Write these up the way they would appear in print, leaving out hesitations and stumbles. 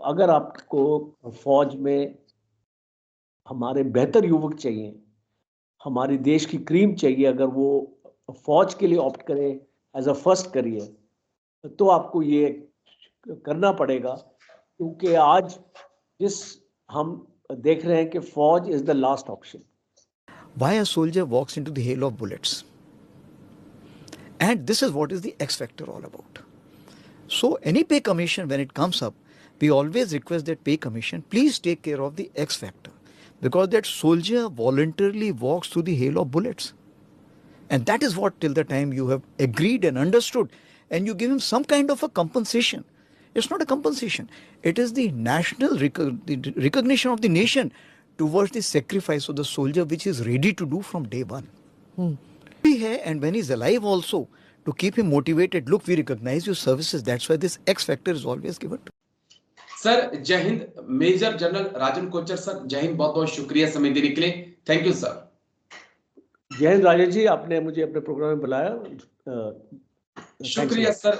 अगर आपको फौज में हमारे बेहतर युवक चाहिए, हमारी देश की क्रीम चाहिए, अगर वो फौज के लिए ऑप्ट करे एज अ फर्स्ट करियर, तो आपको ये करना पड़ेगा, क्योंकि आज जिस हम देख रहे हैं कि फौज is the last option. Why a soldier walks into the hail of bullets? And this is what is the X factor all about. So any pay commission, when it comes up, we always request that pay commission, please take care of the X factor, because that soldier voluntarily walks through the hail of bullets. And that is what, till the time you have agreed and understood and you give him some kind of a compensation. It's not a compensation. It is the national the recognition of the nation towards the sacrifice of the soldier, which is ready to do from day one. And when he's alive also, to keep him motivated, look, we recognize your services. That's why this X factor is always given to. Sir जय Hind. Major general राजन Kochhar sir, जय हिंद. बहुत बहुत शुक्रिया समय देने के लिए. Thank you sir. जय हिंद राजेश जी, आपने मुझे अपने प्रोग्राम में बुलाया. शुक्रिया सर.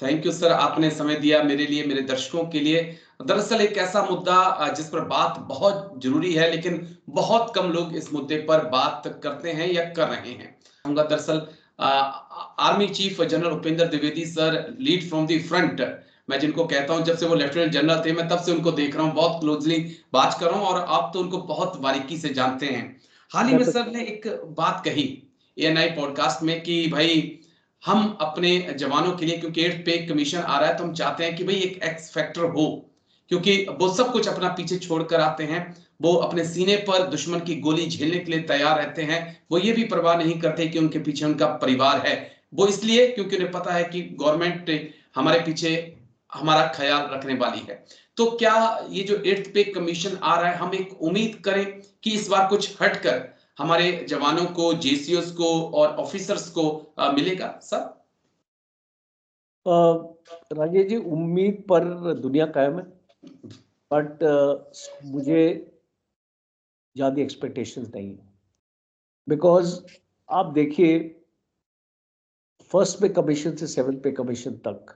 थैंक यू सर, आपने समय दिया मेरे लिए, मेरे दर्शकों के लिए. दरअसल एक ऐसा मुद्दा जिस पर बात बहुत जरूरी है, लेकिन बहुत कम लोग इस मुद्दे पर बात करते हैं या कर रहे हैं. दरअसल army chief general Upendra Dwivedi sir, lead from the front, मैं जिनको कहता हूं जब से वो लेफ्टिनेंट जनरल थे, मैं तब से उनको देख रहा हूं, बहुत क्लोजली बात कर रहा हूं, और आप तो उनको बहुत बारीकी से जानते हैं. हाल ही में सर ने एक बात कही एएनआई पॉडकास्ट में कि भाई हम अपने जवानों के लिए, क्योंकि 8th पे कमीशन आ रहा है, तो हम चाहते हैं कि भाई एक एक्स फैक्टर हो, क्योंकि वो सब कुछ अपना पीछे छोड़कर आते हैं, वो अपने सीने पर दुश्मन की गोली झेलने के लिए तैयार रहते हैं, वो ये भी परवाह नहीं करते कि उनके पीछे उनका परिवार है. वो इसलिए क्योंकि उन्हें पता है कि गवर्नमेंट हमारे पीछे हमारा ख्याल रखने वाली है. तो क्या ये जो 8th पे कमीशन आ रहा है, हम एक उम्मीद करें कि इस बार कुछ हटकर हमारे जवानों को, जेसीओस को और ऑफिसर्स को मिलेगा सर? राजेश जी, उम्मीद पर दुनिया कायम है, बट मुझे ज्यादा एक्सपेक्टेशंस नहीं है. बिकॉज आप देखिए, 1st पे कमीशन से 7th पे कमीशन तक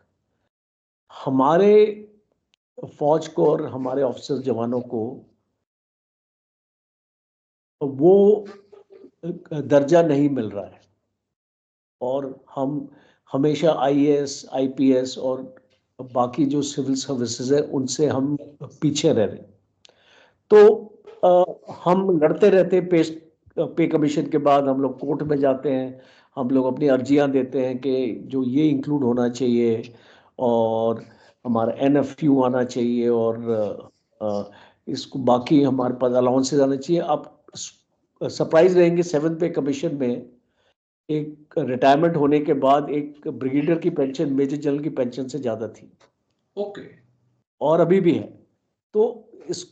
हमारे फौज को और हमारे ऑफिसर्स जवानों को वो दर्जा नहीं मिल रहा है, और हम हमेशा आईएएस, आईपीएस और बाकी जो सिविल सर्विसेज है उनसे हम पीछे रह रहे हैं. तो हम लड़ते रहते पे कमीशन के बाद हम लोग कोर्ट में जाते हैं, हम लोग अपनी अर्जियां देते हैं कि जो ये इंक्लूड होना चाहिए, और हमारा एनएफयू आना चाहिए, और इसको बाकी हमारे पास अलाउंसेस आना चाहिए. आप सरप्राइज रहेंगे, 7th पे कमीशन में एक रिटायरमेंट होने के बाद एक ब्रिगेडियर की पेंशन मेजर जनरल की पेंशन से ज्यादा थी. ओके. और अभी भी है. तो इस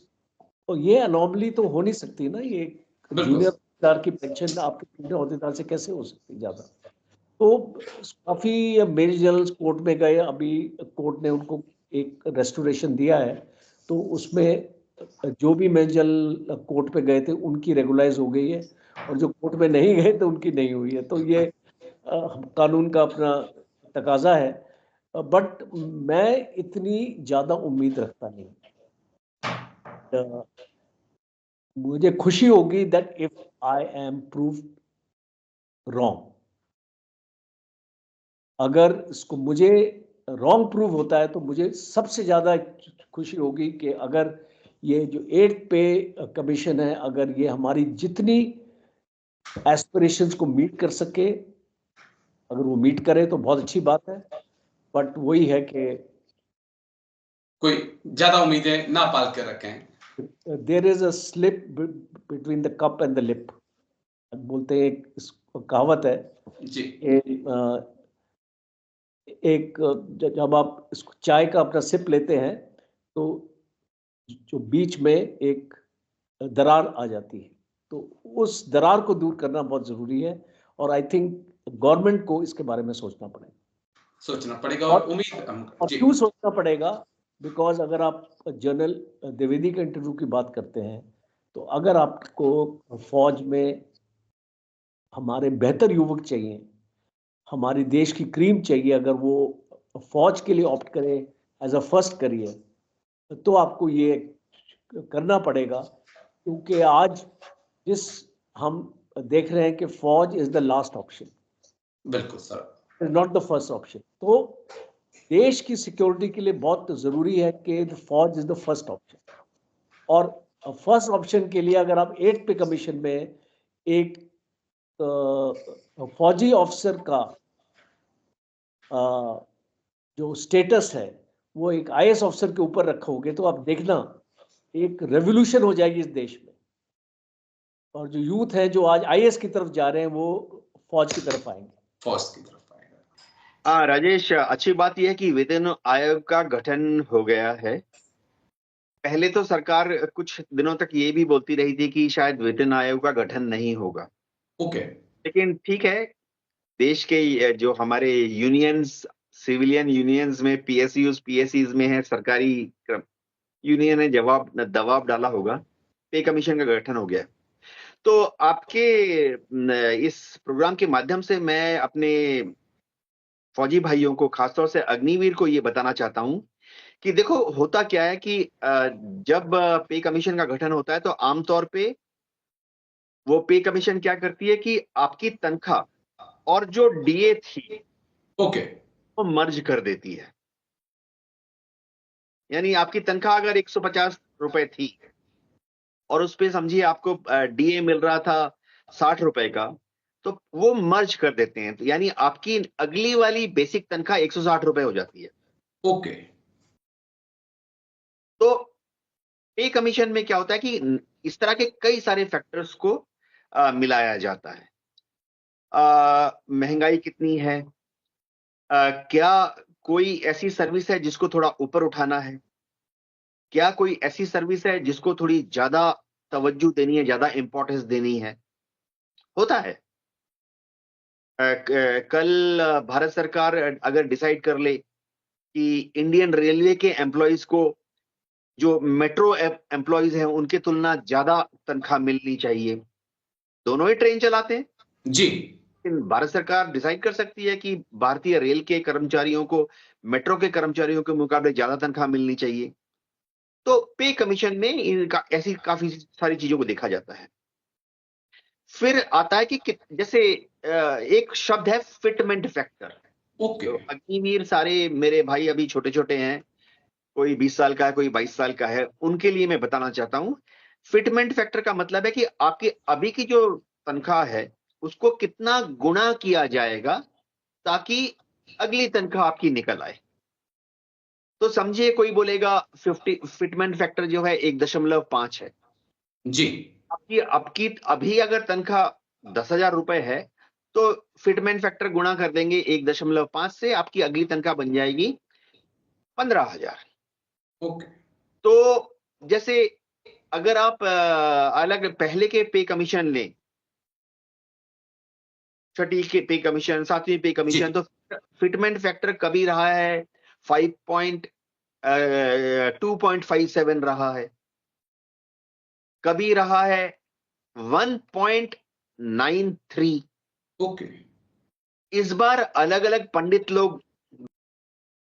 ये अनोमली तो हो नहीं सकती ना, ये जूनियर ऑफिसर की पेंशन आपके सीनियर ऑफिसर से कैसे हो सकती ज्यादा. तो काफी मेजर जनरल कोर्ट में गए, अभी कोर्ट ने उनको एक रेस्टोरेशन दिया है, तो उसमें जो भी मेजर जनरल कोर्ट पे गए थे उनकी रेगुलाइज हो गई है, और जो कोर्ट में नहीं गए तो उनकी नहीं हुई है. तो ये कानून का अपना तकाजा है, बट मैं इतनी ज्यादा उम्मीद रखता नहीं. मुझे खुशी होगी that if I am proved wrong. अगर इसको मुझे रॉन्ग प्रूव होता है तो मुझे सबसे ज्यादा खुशी होगी कि अगर ये जो 8th पे कमीशन है, अगर ये हमारी जितनी एस्पिरेशंस को मीट कर सके, अगर वो मीट करे तो बहुत अच्छी बात है. बट वही है कि कोई ज्यादा उम्मीदें ना पाल कर रखें. There is a slip between the cup and the lip, बोलते हैं, कहावत है जी. एक जब आप इसको चाय का अपना सिप लेते हैं तो जो बीच में एक दरार आ जाती है, तो उस दरार को दूर करना बहुत जरूरी है, और आई थिंक गवर्नमेंट को इसके बारे में सोचना पड़ेगा. और उम्मीद और क्यों सोचना पड़ेगा? बिकॉज अगर आप जनरल द्विवेदी के इंटरव्यू की बात करते हैं, तो अगर आपको फौज में हमारे बेहतर युवक चाहिए, हमारी देश की क्रीम चाहिए, अगर वो फौज के लिए ऑप्ट करे एज अ फर्स्ट करियर, तो आपको ये करना पड़ेगा, क्योंकि आज जिस हम देख रहे हैं कि फौज इज द लास्ट ऑप्शन, बिल्कुल sir, is not the first option. तो देश की सिक्योरिटी के लिए बहुत जरूरी है कि फौज इज द फर्स्ट ऑप्शन। और फर्स्ट ऑप्शन के लिए अगर आप 8 पे कमीशन में एक फौजी ऑफिसर का जो स्टेटस है वो एक आईएएस ऑफिसर के ऊपर रखोगे, तो आप देखना एक रेवोल्यूशन हो जाएगी इस देश में। और जो यूथ है जो आज आईएएस की तरफ जा रहे हैं वो फौज की तरफ आएंगे। फौज की तरफ आएगा। राजेश, अच्छी बात यह है कि वेतन आयोग का गठन हो गया है। पहले तो सरकार कुछ दिनों तक ये भी बोलती रही थी कि शायद वेतन आयोग का गठन नहीं होगा। ओके, लेकिन ठीक है, देश के जो हमारे यूनियंस, सिविलियन यूनियंस में पीएससीज में है, सरकारी यूनियन ने दबाव डाला होगा, पे कमीशन का गठन हो गया। तो आपके इस प्रोग्राम के माध्यम से मैं अपने फौजी भाइयों को, खासतौर से अग्निवीर को ये बताना चाहता हूं कि देखो, होता क्या है कि जब पे कमीशन का गठन होता है तो आमतौर पे वो पे कमीशन क्या करती है कि आपकी तनख्वाह और जो डीए थी ओके, वो मर्ज कर देती है। यानी आपकी तनख्वाह अगर 150 रुपए थी और उस पे समझिए आपको डीए मिल रहा था 60 रुपए का, तो वो मर्ज कर देते हैं। तो यानी आपकी अगली वाली बेसिक तनख्वाह 160 रुपए हो जाती है। ओके, तो पे कमीशन में क्या होता है कि इस तरह के कई सारे फैक्टर्स को मिलाया जाता है। महंगाई कितनी है, क्या कोई ऐसी सर्विस है जिसको थोड़ा ऊपर उठाना है, क्या कोई ऐसी सर्विस है जिसको थोड़ी ज्यादा तवज्जो देनी है, ज्यादा इंपॉर्टेंस देनी है। होता है कल भारत सरकार अगर डिसाइड कर ले कि इंडियन रेलवे के एम्प्लॉइज को, जो मेट्रो एम्प्लॉइज हैं, उनके तुलना ज्यादा तनख्वाह मिलनी चाहिए। दोनों ही ट्रेन चलाते हैं, जी, लेकिन भारत सरकार डिसाइड कर सकती है कि भारतीय रेल के कर्मचारियों को मेट्रो के कर्मचारियों के मुकाबले ज्यादा तनख्वाह मिलनी चाहिए। तो पे कमीशन में इनका ऐसी काफी सारी चीजों को देखा जाता है। फिर आता है कि जैसे एक शब्द है फिटमेंट फैक्टर। ओके, तो अग्निवीर सारे मेरे भाई अभी छोटे छोटे हैं, कोई 20 साल का है, कोई 22 साल का है, उनके लिए मैं बताना चाहता हूं। फिटमेंट फैक्टर का मतलब है कि आपकी अभी की जो तनख्वाह है उसको कितना गुणा किया जाएगा ताकि अगली तनख्वाह आपकी निकल आए। तो समझिए कोई बोलेगा 50 फिटमेंट फैक्टर जो है 1.5 है। जी, आपकी अभी अगर तनख्वाह 10,000 रुपए है तो फिटमेंट फैक्टर गुणा कर देंगे 1.5 से, आपकी अगली तनख्वाह बन जाएगी 15,000। ओके, तो जैसे अगर आप अलग पहले के पे कमीशन लें, छठी के पे कमीशन, 7वीं पे कमीशन, तो फिटमेंट फैक्टर कभी रहा है 2.57 रहा है, कभी रहा है 1.93। ओके, इस बार अलग अलग पंडित लोग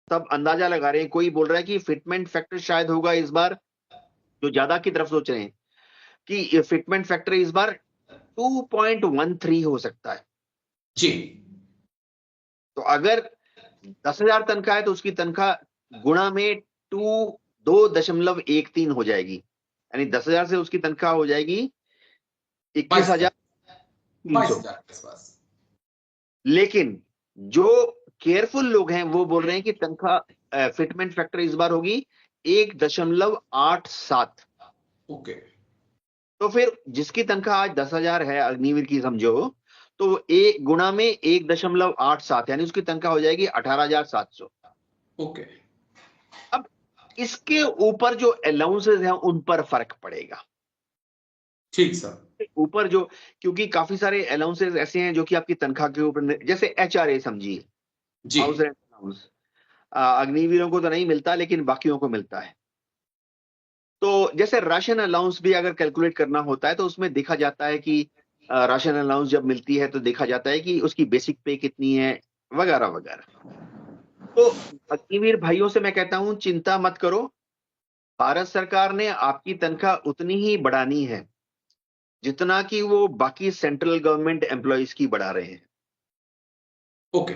सब अंदाजा लगा रहे हैं। कोई बोल रहा है कि फिटमेंट फैक्टर शायद होगा इस बार, जो ज्यादा की तरफ सोच रहे हैं कि फिटमेंट फैक्टर इस बार 2.13 हो सकता है। जी, तो अगर 10,000 तनख्वाह है तो उसकी तनख्वाह गुणा में 2.13 हो जाएगी, यानी 10,000 से उसकी तनख्वाह हो जाएगी 21,300। 22,000 के आसपास। लेकिन जो केयरफुल लोग हैं वो बोल रहे हैं कि तनख्वाह फिटमेंट फैक्टर इस बार होगी 1.87। ओके, तो फिर जिसकी तनख्वाह आज 10,000 है अग्निवीर की, समझो, तो एक गुणा में 1.87, यानी उसकी तनख्वाह हो जाएगी 18,700। ओके, अब इसके ऊपर जो अलाउंसेस हैं उन पर फर्क पड़ेगा। ठीक सर, ऊपर जो, क्योंकि काफी सारे अलाउंसेस ऐसे हैं जो कि आपकी तनख्वाह के ऊपर, जैसे एचआरए समझिए, जी, हाउस रेंट अलाउंस, अग्निवीरों को तो नहीं मिलता लेकिन बाकियों को मिलता है। तो जैसे राशन अलाउंस भी अगर कैलकुलेट करना होता है तो उसमें देखा जाता है कि राशन अलाउंस जब मिलती है तो देखा जाता है कि उसकी बेसिक पे कितनी है, वगैरह वगैरह। तो अग्निवीर भाइयों से मैं कहता हूं चिंता मत करो, भारत सरकार ने आपकी तनख्वाह उतनी ही बढ़ानी है जितना कि वो बाकी सेंट्रल गवर्नमेंट एम्प्लॉइज की बढ़ा रहे हैं। ओके।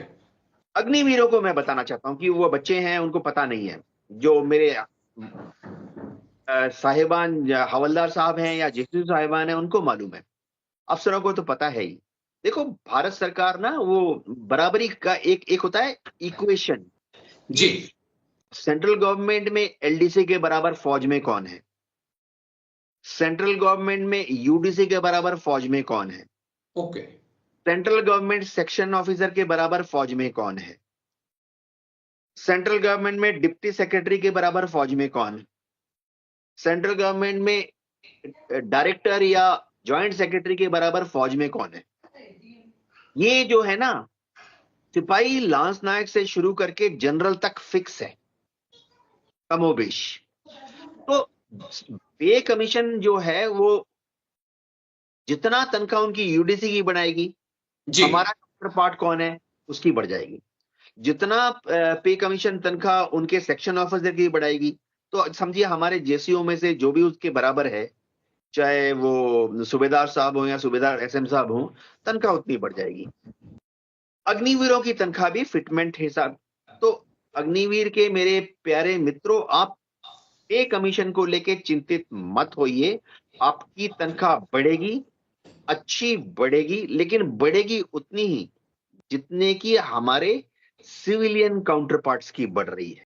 अग्निवीरों को मैं बताना चाहता हूं कि वो बच्चे हैं, उनको पता नहीं है। जो मेरे साहिबान या हवलदार साहब हैं या जेसी साहिबान हैं, उनको मालूम है। अफसरों को तो पता है ही। देखो, भारत सरकार ना वो बराबरी का एक होता है इक्वेशन। जी। सेंट्रल गवर्नमेंट में एलडीसी के बराबर फौज में कौन है, सेंट्रल गवर्नमेंट में यूडीसी के बराबर फौज में कौन है, okay. Central government section officer के बराबर फौज में कौन है, सेंट्रल गवर्नमेंट में डिप्टी सेक्रेटरी के बराबर फौज में कौन है, सेंट्रल गवर्नमेंट में डायरेक्टर या जॉइंट सेक्रेटरी के बराबर फौज में कौन है। ये जो है ना, सिपाही लांस नायक से शुरू करके जनरल तक फिक्स है कमोबेश। तो पे कमीशन जो है वो जितना तनख्वाह उनकी यूडीसी की बढ़ाएगी, जी। हमारा काउंटर पार्ट कौन है उसकी बढ़ जाएगी। जितना पे कमीशन तनख्वाह उनके सेक्शन ऑफिसर की बढ़ाएगी, तो समझिए हमारे जेसीओ में से जो भी उसके बराबर है, चाहे वो सूबेदार साहब हो या सूबेदार एसएम साहब हो, तनख्वाह उतनी बढ़ जाएगी। अग्निवीरों की तनख्वाह भी फिटमेंट हिसाब। तो अग्निवीर के मेरे प्यारे मित्रों, आप पे कमीशन को लेके चिंतित मत होइए। आपकी तनख्वाह बढ़ेगी, अच्छी बढ़ेगी, लेकिन बढ़ेगी उतनी ही जितने की हमारे सिविलियन काउंटर पार्ट्स की बढ़ रही है।